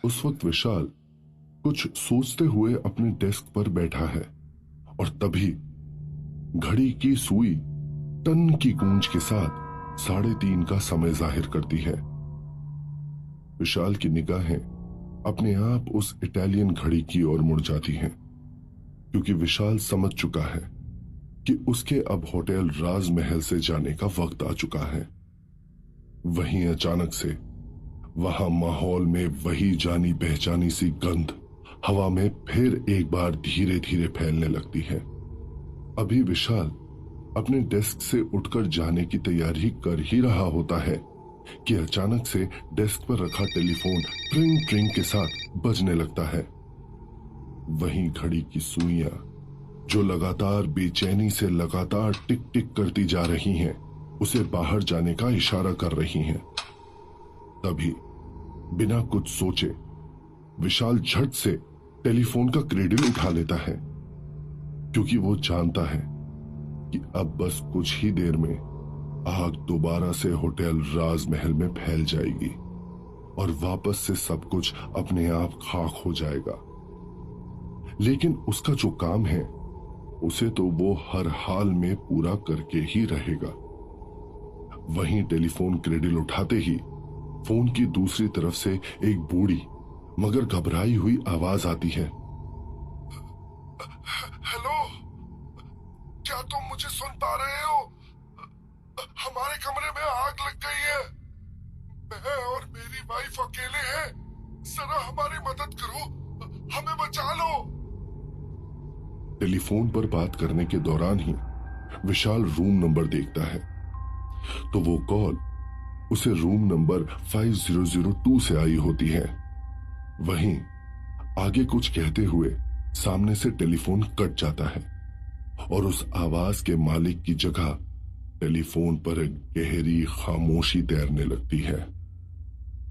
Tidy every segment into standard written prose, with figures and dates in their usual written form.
उस वक्त विशाल कुछ सोचते हुए अपने डेस्क पर बैठा है और तभी घड़ी की सुई टन की गूंज के साथ 3:30 का समय जाहिर करती है। विशाल की निगाहें अपने आप उस इटालियन घड़ी की ओर मुड़ जाती हैं, क्योंकि विशाल समझ चुका है कि उसके अब होटल राजमहल से जाने का वक्त आ चुका है। वहीं अचानक से वहां माहौल में वही जानी पहचानी सी गंध हवा में फिर एक बार धीरे धीरे फैलने लगती है। अभी विशाल अपने डेस्क से उठकर जाने की तैयारी कर ही रहा होता है कि अचानक से डेस्क पर रखा टेलीफोन ट्रिंग ट्रिंग के साथ बजने लगता है। वहीं घड़ी की सुइयां जो लगातार बेचैनी से लगातार टिक टिक करती जा रही हैं, उसे बाहर जाने का इशारा कर रही हैं। तभी बिना कुछ सोचे विशाल झट से टेलीफोन का क्रेडिल उठा लेता है, क्योंकि वो जानता है कि अब बस कुछ ही देर में आग दोबारा से होटल राजमहल में फैल जाएगी और वापस से सब कुछ अपने आप खाक हो जाएगा। लेकिन उसका जो काम है उसे तो वो हर हाल में पूरा करके ही रहेगा। वहीं टेलीफोन क्रेडिल उठाते ही फोन की दूसरी तरफ से एक बूढ़ी मगर घबराई हुई आवाज आती है। हेलो, क्या तुम मुझे सुन पा रहे हो? हमारे कमरे में आग लग गई है। मैं और मेरी वाइफ अकेले हैं। जरा हमारी मदद करो, हमें बचा लो। टेलीफोन पर बात करने के दौरान ही विशाल रूम नंबर देखता है, तो वो कॉल उसे रूम नंबर 5002 से आई होती है। वहीं आगे कुछ कहते हुए सामने से टेलीफोन कट जाता है और उस आवाज के मालिक की जगह टेलीफोन पर एक गहरी खामोशी तैरने लगती है।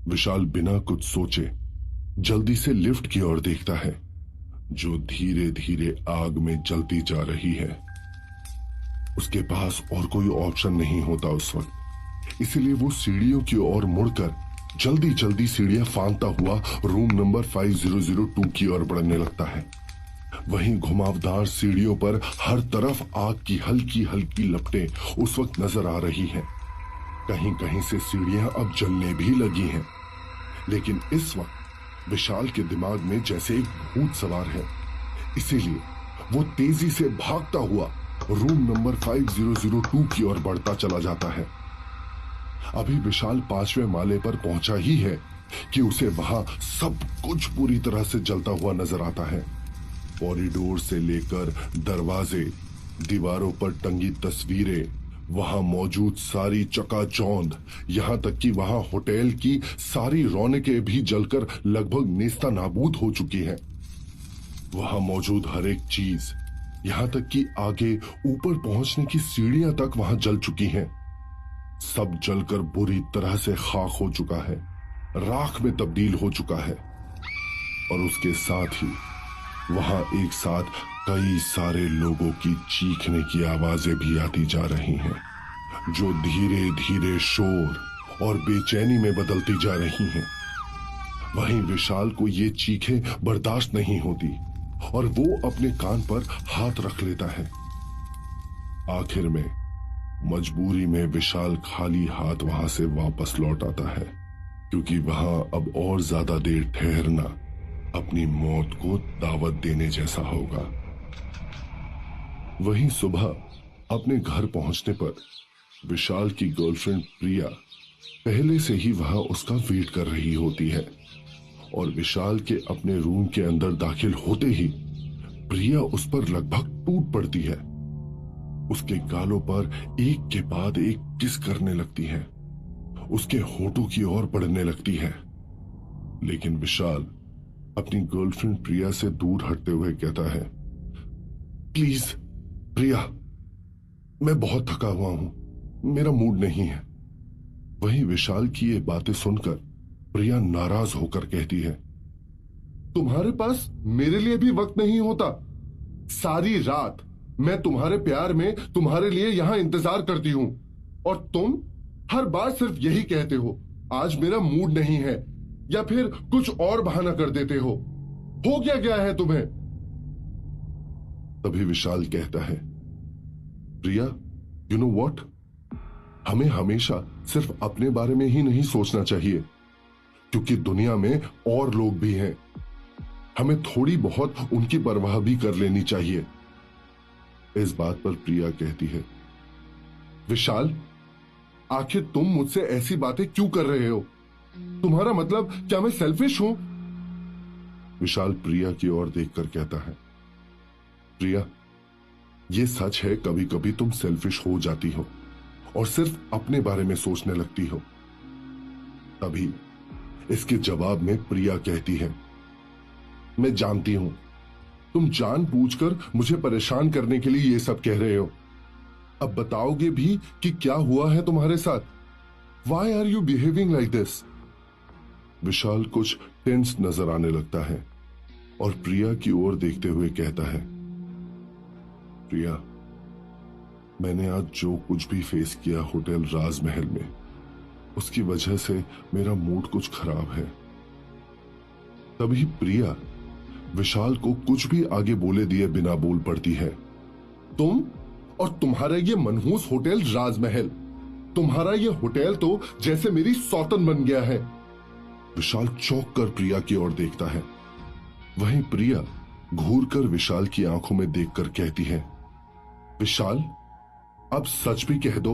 विशाल बिना कुछ सोचे जल्दी से लिफ्ट की ओर देखता है, जो धीरे धीरे आग में जलती जा रही है। उसके पास और कोई ऑप्शन नहीं होता उस वक्त, इसीलिए वो सीढ़ियों की ओर मुड़कर जल्दी जल्दी सीढ़ियां फांदता हुआ रूम नंबर 5002 की ओर बढ़ने लगता है। वहीं घुमावदार सीढ़ियों पर हर तरफ आग की हल्की हल्की लपटें उस वक्त नजर आ रही हैं। कहीं कहीं से सीढ़ियां अब जलने भी लगी हैं, लेकिन इस वक्त विशाल के दिमाग में जैसे एक भूत सवार है, इसीलिए वो तेजी से भागता हुआ रूम नंबर 5002 की ओर बढ़ता चला जाता है। अभी विशाल 5वें माले पर पहुंचा ही है कि उसे वहां सब कुछ पूरी तरह से जलता हुआ नजर आता है। कॉरिडोर से लेकर दरवाजे, दीवारों पर टंगी तस्वीरें, वहां मौजूद सारी चकाचौंध, यहां तक कि वहां होटल की सारी रौनकें भी जलकर लगभग नेस्ता नाबूद हो चुकी हैं। वहां मौजूद हर एक चीज, यहां तक कि आगे ऊपर पहुंचने की सीढ़ियां तक वहां जल चुकी हैं। सब जलकर बुरी तरह से खाक हो चुका है, राख में तब्दील हो चुका है। और उसके साथ ही वहां एक साथ कई सारे लोगों की चीखने की आवाजें भी आती जा रही हैं, जो धीरे धीरे शोर और बेचैनी में बदलती जा रही हैं। वहीं विशाल को ये चीखें बर्दाश्त नहीं होती और वो अपने कान पर हाथ रख लेता है। आखिर में मजबूरी में विशाल खाली हाथ वहां से वापस लौट आता है, क्योंकि वहां अब और ज्यादा देर ठहरना अपनी मौत को दावत देने जैसा होगा। वहीं सुबह अपने घर पहुंचने पर विशाल की गर्लफ्रेंड प्रिया पहले से ही वहां उसका वेट कर रही होती है और विशाल के अपने रूम के अंदर दाखिल होते ही प्रिया उस पर लगभग टूट पड़ती है। उसके गालों पर एक के बाद एक किस करने लगती है, उसके होठों की ओर बढ़ने लगती है। लेकिन विशाल अपनी गर्लफ्रेंड प्रिया से दूर हटते हुए कहता है, प्लीज प्रिया, मैं बहुत थका हुआ हूं, मेरा मूड नहीं है। वहीं विशाल की ये बातें सुनकर प्रिया नाराज होकर कहती है, तुम्हारे पास मेरे लिए भी वक्त नहीं होता? सारी रात मैं तुम्हारे प्यार में तुम्हारे लिए यहां इंतजार करती हूं और तुम हर बार सिर्फ यही कहते हो, आज मेरा मूड नहीं है। या फिर कुछ और बहाना कर देते हो क्या गया है तुम्हें? तभी विशाल कहता है, प्रिया, यू नो व्हाट, हमें हमेशा सिर्फ अपने बारे में ही नहीं सोचना चाहिए, क्योंकि दुनिया में और लोग भी हैं। हमें थोड़ी बहुत उनकी परवाह भी कर लेनी चाहिए। इस बात पर प्रिया कहती है, विशाल, आखिर तुम मुझसे ऐसी बातें क्यों कर रहे हो? तुम्हारा मतलब क्या मैं सेल्फिश हूं? विशाल प्रिया की ओर देखकर कहता है, प्रिया, यह सच है, कभी कभी तुम सेल्फिश हो जाती हो और सिर्फ अपने बारे में सोचने लगती हो। तभी इसके जवाब में प्रिया कहती है, मैं जानती हूं तुम जानबूझकर मुझे परेशान करने के लिए ये सब कह रहे हो। अब बताओगे भी कि क्या हुआ है तुम्हारे साथ? Why are you behaving like this? विशाल कुछ टेंस नजर आने लगता है और प्रिया की ओर देखते हुए कहता है, प्रिया, मैंने आज जो कुछ भी फेस किया होटल राजमहल में, उसकी वजह से मेरा मूड कुछ खराब है। तभी प्रिया विशाल को कुछ भी आगे बोले दिए बिना बोल पड़ती है, तुम और तुम्हारा ये मनहूस होटल राजमहल, तुम्हारा ये होटल तो जैसे मेरी सौतन बन गया है। विशाल चौंक कर प्रिया की ओर देखता है। वहीं प्रिया घूरकर विशाल की आंखों में देखकर कहती है, विशाल, अब सच भी कह दो,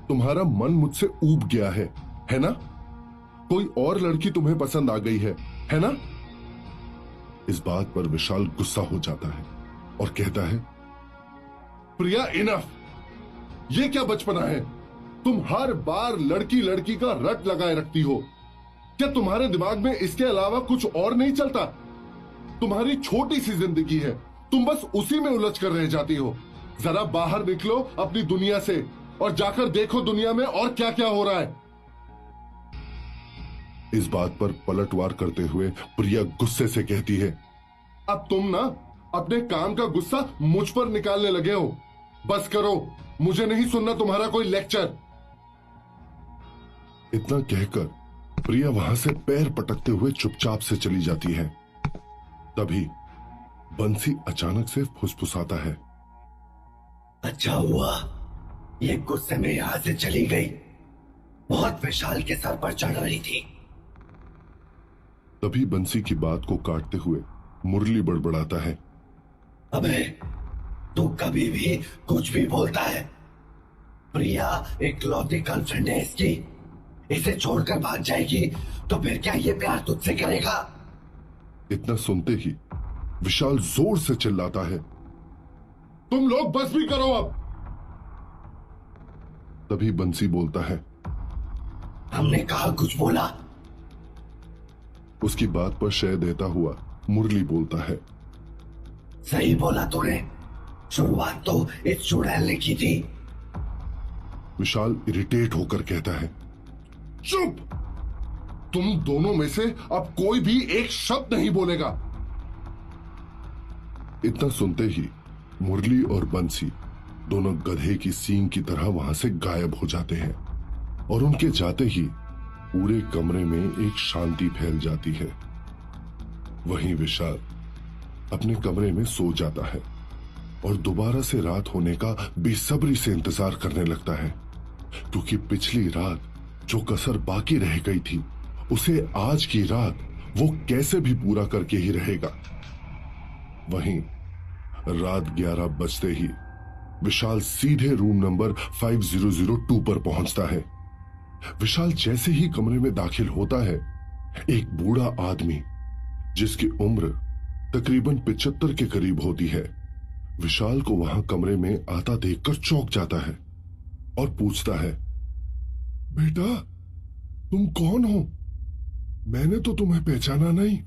तुम्हारा मन मुझसे ऊब गया है ना? कोई और लड़की तुम्हें पसंद आ गई है ना? इस बात पर विशाल गुस्सा हो जाता है और कहता है, प्रिया, इनफ! ये क्या बचपना है? तुम हर बार लड़की लड़की का रट लगाए रखती हो। क्या तुम्हारे दिमाग में इसके अलावा कुछ और नहीं चलता? तुम्हारी छोटी सी जिंदगी है, तुम बस उसी में उलझ कर रह जाती हो। जरा बाहर निकलो अपनी दुनिया से और जाकर देखो दुनिया में और क्या क्या हो रहा है। इस बात पर पलटवार करते हुए प्रिया गुस्से से कहती है, अब तुम ना अपने काम का गुस्सा मुझ पर निकालने लगे हो। बस करो, मुझे नहीं सुनना तुम्हारा कोई लेक्चर। इतना कहकर प्रिया वहां से पैर पटकते हुए चुपचाप से चली जाती है। तभी बंसी अचानक से फुसफुसाता है, अच्छा हुआ ये गुस्से में यहां से चली गई, बहुत विशाल के सर पर चढ़ रही थी। तभी बंसी की बात को काटते हुए मुरली बड़बड़ाता है, अबे, तू कभी भी कुछ भी बोलता है। प्रिया इकलौती गर्लफ्रेंड है इसकी, इसे छोड़कर भाग जाएगी तो फिर क्या ये प्यार तुझसे करेगा? इतना सुनते ही विशाल जोर से चिल्लाता है, तुम लोग बस भी करो अब। तभी बंसी बोलता है, हमने कहा कुछ बोला? उसकी बात पर शय देता हुआ मुरली बोलता है, सही बोला तूने, शुरुआत तो इस चुड़ैल ने की थी। विशाल इरिटेट होकर कहता है, चुप! तुम दोनों में से अब कोई भी एक शब्द नहीं बोलेगा। इतना सुनते ही मुरली और बंसी दोनों गधे की सींग की तरह वहां से गायब हो जाते हैं और उनके जाते ही पूरे कमरे में एक शांति फैल जाती है। वहीं विशाल अपने कमरे में सो जाता है और दोबारा से रात होने का बेसब्री से इंतजार करने लगता है, क्योंकि पिछली रात जो कसर बाकी रह गई थी उसे आज की रात वो कैसे भी पूरा करके ही रहेगा। वहीं रात 11 बजते ही विशाल सीधे रूम नंबर 5002 पर पहुंचता है। विशाल जैसे ही कमरे में दाखिल होता है, एक बूढ़ा आदमी जिसकी उम्र तकरीबन 75 के करीब होती है, विशाल को वहां कमरे में आता देखकर चौंक जाता है और पूछता है, बेटा, तुम कौन हो? मैंने तो तुम्हें पहचाना नहीं।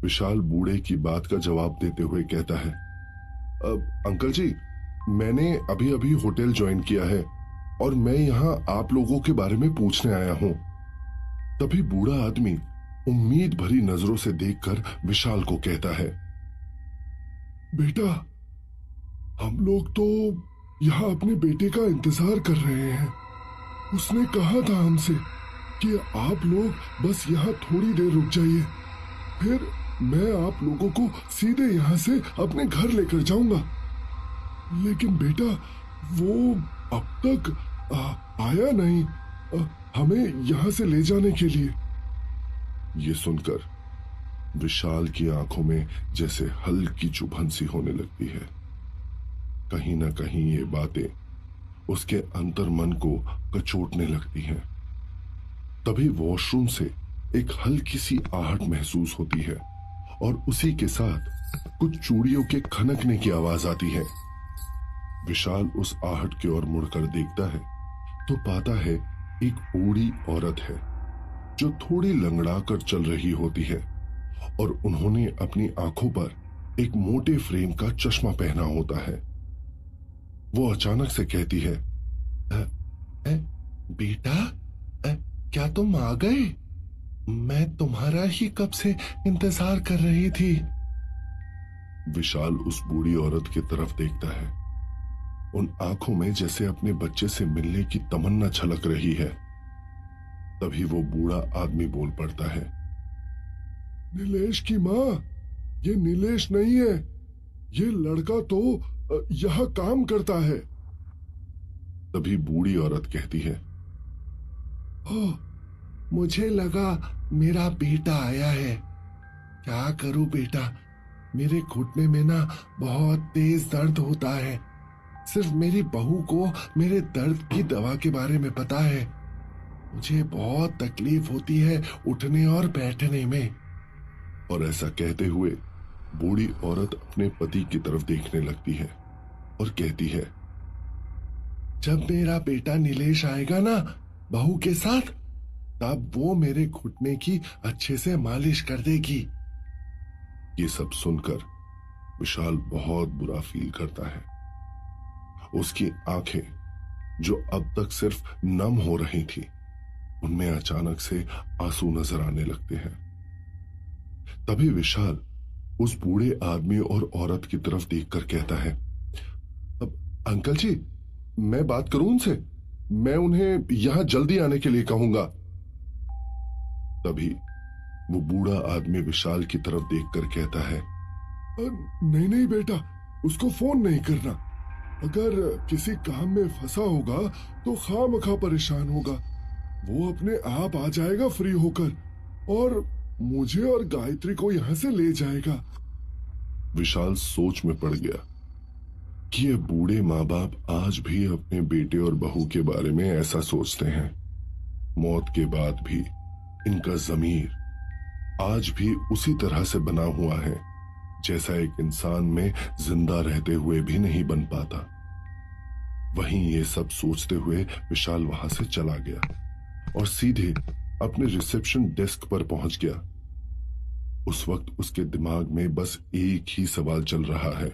विशाल बूढ़े की बात का जवाब देते हुए कहता है, अंकल जी, मैंने अभी अभी होटल ज्वाइन किया है और मैं यहां आप लोगों के बारे में पूछने आया हूं। तभी बूढ़ा आदमी उम्मीद भरी नजरों से देखकर विशाल को कहता है, बेटा, हम लोग तो यहां अपने बेटे का इंतजार कर रहे हैं। उसने कहा था हमसे कि आप लोग बस यहाँ थोड़ी देर रुक जाइए, फिर मैं आप लोगों को सीधे यहाँ से अपने घर लेकर जाऊंगा। लेकिन बेटा, वो अब तक आया नहीं हमें यहाँ से ले जाने के लिए। ये सुनकर विशाल की आंखों में जैसे हल्की चुभन सी होने लगती है। कहीं ना कहीं ये बातें उसके अंतर्मन को कचोटने लगती हैं। तभी वॉशरूम से एक हल्की सी आहट महसूस होती है और उसी के साथ कुछ चूड़ियों के खनकने की आवाज आती है। विशाल उस आहट की ओर मुड़कर देखता है तो पाता है एक बूढ़ी औरत है जो थोड़ी लंगड़ा कर चल रही होती है और उन्होंने अपनी आंखों पर एक मोटे फ्रेम का चश्मा पहना होता है। वो अचानक से कहती है, बेटा, क्या तुम आ गए? मैं तुम्हारा ही कब से इंतजार कर रही थी। विशाल उस बूढ़ी औरत की तरफ देखता है। उन आंखों में जैसे अपने बच्चे से मिलने की तमन्ना छलक रही है। तभी वो बूढ़ा आदमी बोल पड़ता है, नीलेश की माँ, ये नीलेश नहीं है, ये लड़का तो यहाँ काम करता है। तभी बूढ़ी औरत कहती है, ओह, मुझे लगा मेरा बेटा आया है। क्या करूं बेटा, मेरे घुटने में ना बहुत तेज दर्द होता है। सिर्फ मेरी बहू को मेरे दर्द की दवा के बारे में पता है। मुझे बहुत तकलीफ होती है उठने और बैठने में। और ऐसा कहते हुए बूढ़ी औरत अपने पति की तरफ देखने लगती है और कहती है, जब मेरा बेटा नीलेश आएगा ना बहू के साथ, तब वो मेरे घुटने की अच्छे से मालिश कर देगी। ये सब सुनकर विशाल बहुत बुरा फील करता है। उसकी आंखें जो अब तक सिर्फ नम हो रही थी, उनमें अचानक से आंसू नजर आने लगते हैं। तभी विशाल उस बूढ़े आदमी और औरत की तरफ देखकर कहता है, अब अंकल जी, मैं बात करूं उनसे? मैं उन्हें यहां जल्दी आने के लिए कहूंगा। तभी वो बूढ़ा आदमी विशाल की तरफ देखकर कहता है, नहीं नहीं बेटा, उसको फोन नहीं करना। अगर किसी काम में फंसा होगा तो खामखा परेशान होगा। वो अपने आप आ जाएगा फ्री होकर और मुझे और गायत्री को यहां से ले जाएगा। विशाल सोच में पड़ गया कि ये बूढ़े माँ बाप आज भी अपने बेटे और बहू के बारे में ऐसा सोचते हैं। मौत के बाद भी इनका जमीर आज भी उसी तरह से बना हुआ है जैसा एक इंसान में जिंदा रहते हुए भी नहीं बन पाता। वहीं ये सब सोचते हुए विशाल वहां से चला गया और सीधे अपने रिसेप्शन डेस्क पर पहुंच गया। उस वक्त उसके दिमाग में बस एक ही सवाल चल रहा है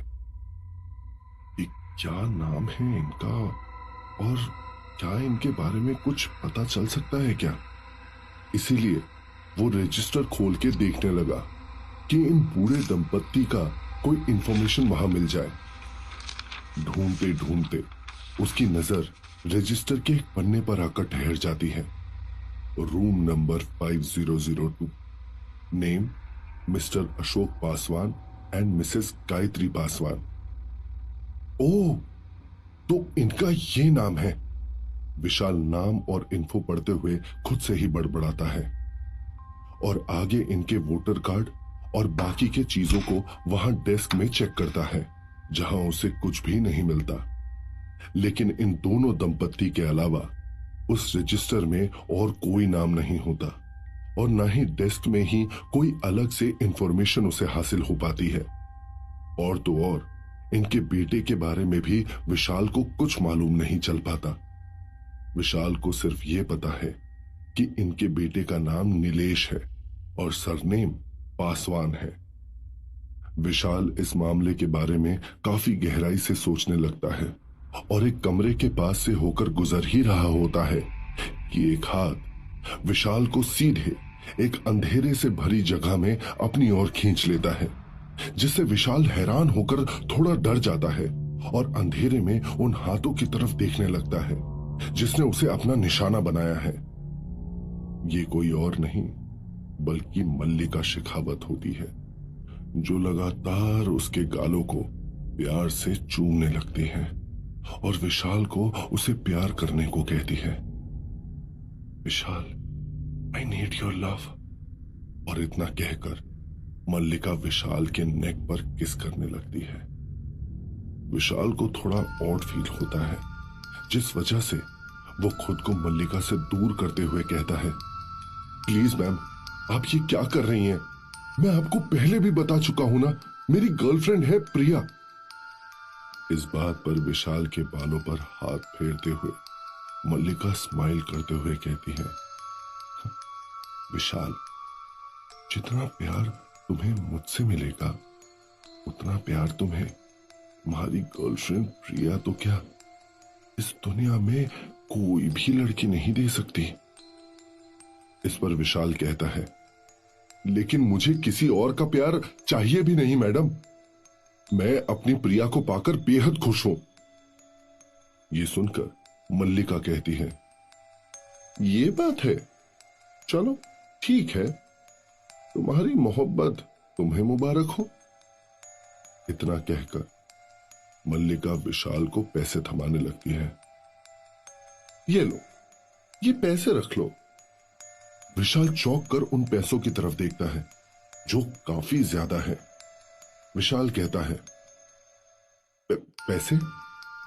कि क्या नाम है इनका और क्या इनके बारे में कुछ पता चल सकता है क्या। इसीलिए वो रजिस्टर खोल के देखने लगा कि इन बूढ़े दंपत्ति का कोई इंफॉर्मेशन वहां मिल जाए। ढूंढते ढूंढते उसकी नजर रजिस्टर के एक पन्ने पर आकर ठहर जाती है। Room number 5002, name mister Ashok Paswan and missus Gayatri Paswan. Oh, तो इनका ये नाम है। विशाल नाम और इन्फो पढ़ते हुए खुद से ही बड़बड़ाता है और आगे इनके वोटर कार्ड और बाकी के चीजों को वहां डेस्क में चेक करता है, जहां उसे कुछ भी नहीं मिलता। लेकिन इन दोनों दंपत्ति के अलावा उस रजिस्टर में और कोई नाम नहीं होता और न ही डेस्क में ही कोई अलग से इंफॉर्मेशन उसे हासिल हो पाती है। और तो और इनके बेटे के बारे में भी विशाल को कुछ मालूम नहीं चल पाता। विशाल को सिर्फ ये पता है कि इनके बेटे का नाम नीलेश है और सरनेम पासवान है। विशाल इस मामले के बारे में काफी गहराई से सोचने लगता है और एक कमरे के पास से होकर गुजर ही रहा होता है कि एक हाथ विशाल को सीधे एक अंधेरे से भरी जगह में अपनी ओर खींच लेता है, जिससे विशाल हैरान होकर थोड़ा डर जाता है और अंधेरे में उन हाथों की तरफ देखने लगता है जिसने उसे अपना निशाना बनाया है। ये कोई और नहीं बल्कि मल्लिका शेखावत होती है, जो लगातार उसके गालों को प्यार से चूमने लगती है और विशाल को उसे प्यार करने को कहती है। विशाल, आई नीड योर लव। और इतना कहकर मल्लिका विशाल के नेक पर किस करने लगती है। विशाल को थोड़ा ऑड फील होता है, जिस वजह से वो खुद को मल्लिका से दूर करते हुए कहता है, प्लीज मैम, आप ये क्या कर रही हैं? मैं आपको पहले भी बता चुका हूं ना, मेरी गर्लफ्रेंड है प्रिया। इस बात पर विशाल के बालों पर हाथ फेरते हुए मल्लिका स्माइल करते हुए कहती है, विशाल, जितना प्यार तुम्हें मुझसे मिलेगा उतना प्यार तुम्हें तुम्हारी गर्लफ्रेंड प्रिया तो क्या, इस दुनिया में कोई भी लड़की नहीं दे सकती। इस पर विशाल कहता है, लेकिन मुझे किसी और का प्यार चाहिए भी नहीं मैडम, मैं अपनी प्रिया को पाकर बेहद खुश हूं। ये सुनकर मल्लिका कहती है, ये बात है, चलो ठीक है, तुम्हारी मोहब्बत तुम्हें मुबारक हो। इतना कहकर मल्लिका विशाल को पैसे थमाने लगती है। ये लो, ये पैसे रख लो। विशाल चौंक कर उन पैसों की तरफ देखता है, जो काफी ज्यादा है। विशाल कहता है, पैसे?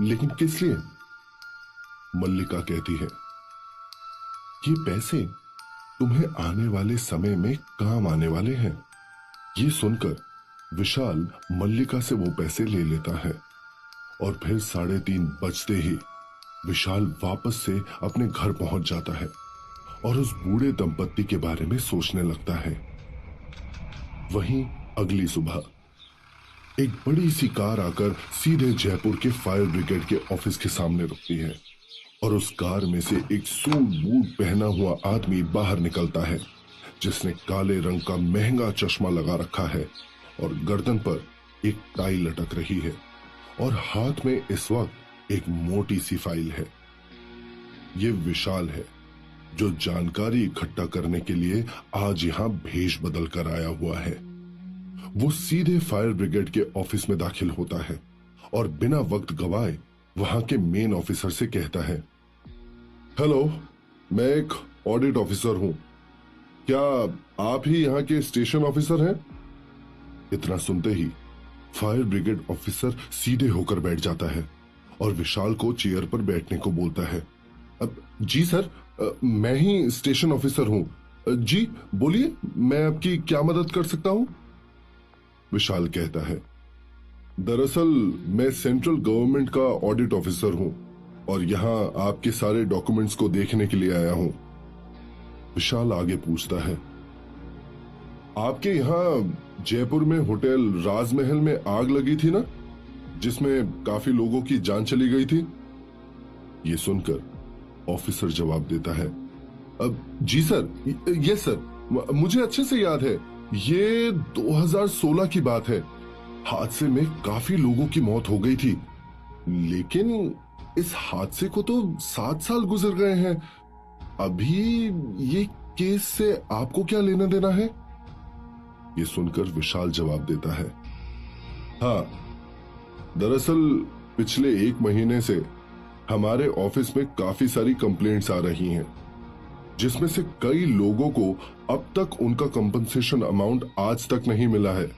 लेकिन किस लिए? मल्लिका कहती है, ये पैसे तुम्हें आने वाले समय में काम आने वाले हैं। ये सुनकर विशाल मल्लिका से वो पैसे ले लेता है और फिर 3:30 बजते ही विशाल वापस से अपने घर पहुंच जाता है और उस बूढ़े दंपत्ति के बारे में सोचने लगता है। वहीं अगली सुबह एक बड़ी सी कार आकर सीधे जयपुर के फायर ब्रिगेड के ऑफिस के सामने रुकती है और उस कार में से एक सूट बूट पहना हुआ आदमी बाहर निकलता है, जिसने काले रंग का महंगा चश्मा लगा रखा है और गर्दन पर एक टाई लटक रही है और हाथ में इस वक्त एक मोटी सी फाइल है। ये विशाल है, जो जानकारी इकट्ठा करने के लिए आज यहां भेष बदल कर आया हुआ है। वो सीधे फायर ब्रिगेड के ऑफिस में दाखिल होता है और बिना वक्त गवाए वहां के मेन ऑफिसर से कहता है, हेलो, मैं एक ऑडिट ऑफिसर हूं, क्या आप ही यहां के स्टेशन ऑफिसर हैं? इतना सुनते ही फायर ब्रिगेड ऑफिसर सीधे होकर बैठ जाता है और विशाल को चेयर पर बैठने को बोलता है। जी सर, मैं ही स्टेशन ऑफिसर हूं। जी बोलिए, मैं आपकी क्या मदद कर सकता हूं? विशाल कहता है, दरअसल मैं सेंट्रल गवर्नमेंट का ऑडिट ऑफिसर हूं और यहां आपके सारे डॉक्यूमेंट्स को देखने के लिए आया हूं। विशाल आगे पूछता है, आपके यहां जयपुर में होटल राजमहल में आग लगी थी ना, जिसमें काफी लोगों की जान चली गई थी? ये सुनकर ऑफिसर जवाब देता है, अब जी सर, यस सर, मुझे अच्छे से याद है, ये 2016 की बात है। हादसे में काफी लोगों की मौत हो गई थी, लेकिन इस हादसे को तो 7 साल गुजर गए हैं। अभी ये केस से आपको क्या लेना देना है? ये सुनकर विशाल जवाब देता है, हाँ, दरअसल पिछले 1 महीने से हमारे ऑफिस में काफी सारी कंप्लेंट्स आ रही हैं, जिसमें से कई लोगों को अब तक उनका कंपनसेशन अमाउंट आज तक नहीं मिला है।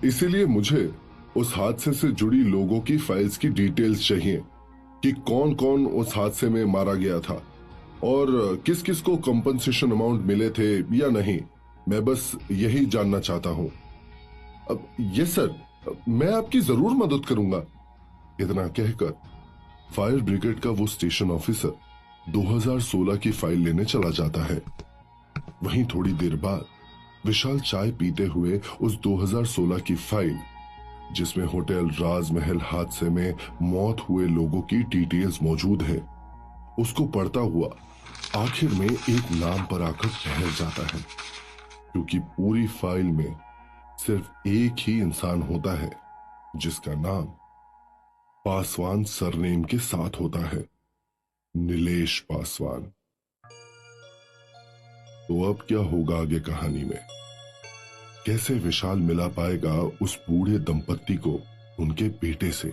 इसीलिए मुझे उस हादसे से जुड़ी लोगों की फाइल्स की डिटेल्स चाहिए कि कौन कौन उस हादसे में मारा गया था और किस किस को कंपनसेशन अमाउंट मिले थे या नहीं। मैं बस यही जानना चाहता हूं। अब यस सर, मैं आपकी जरूर मदद करूंगा। इतना कहकर फायर ब्रिगेड का वो स्टेशन ऑफिसर 2016 की फाइल लेने चला जाता है। वहीं थोड़ी देर बाद विशाल चाय पीते हुए उस 2016 की फाइल, जिसमें होटल राजमहल हादसे में मौत हुए लोगों की डिटेल्स मौजूद है, उसको पढ़ता हुआ आखिर में एक नाम पर आकर ठहर जाता है, क्योंकि पूरी फाइल में सिर्फ एक ही इंसान होता है जिसका नाम पासवान सरनेम के साथ होता है, नीलेश पासवान। तो अब क्या होगा आगे कहानी में? कैसे विशाल मिला पाएगा उस बूढ़े दंपत्ति को उनके बेटे से?